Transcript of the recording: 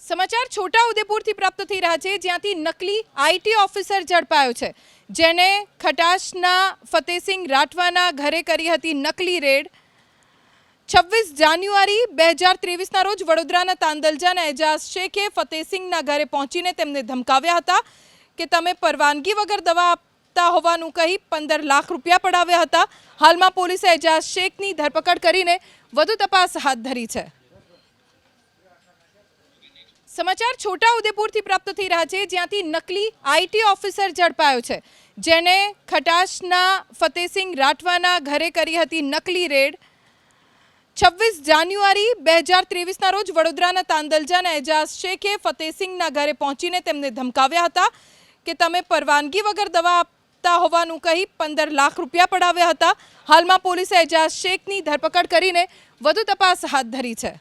સમાચાર છોટાઉદેપુરથી પ્રાપ્ત થઈ રહ્યા છે, જ્યાંથી નકલી આઈટી ઓફિસર ઝડપાયો છે, જેને ખટાશના ફતેસિંહ રાઠવાના ઘરે કરી હતી નકલી રેડ। 26 જાન્યુઆરી 2023ના રોજ વડોદરાના તાંદલજાના એજાઝ શેખે ફતેસિંહના ઘરે પહોંચીને તેમને ધમકાવ્યા હતા કે તમે પરવાનગી વગર દવા આપતા હોવાનું કહી 15 લાખ રૂપિયા પડાવ્યા હતા। હાલમાં પોલીસે એજાઝ શેખની ધરપકડ કરીને વધુ તપાસ હાથ ધરી છે। સમાચાર છોટાઉદેપુરથી પ્રાપ્ત થઈ રહ્યા છે, જ્યાંથી નકલી આઈટી ઓફિસર ઝડપાયો છે, જેને ખટાશના ફતેસિંહ રાઠવાના ઘરે કરી હતી નકલી રેડ। 26 જાન્યુઆરી 2023ના રોજ વડોદરાના તાંદલજાના એજાઝ શેખે ફતેસિંહના ઘરે પહોંચીને તેમને ધમકાવ્યા હતા કે તમે પરવાનગી વગર દવા આપતા હોવાનું કહી 15 લાખ રૂપિયા પડાવ્યા હતા। હાલમાં પોલીસે એજાઝ શેખની ધરપકડ કરીને વધુ તપાસ હાથ ધરી છે।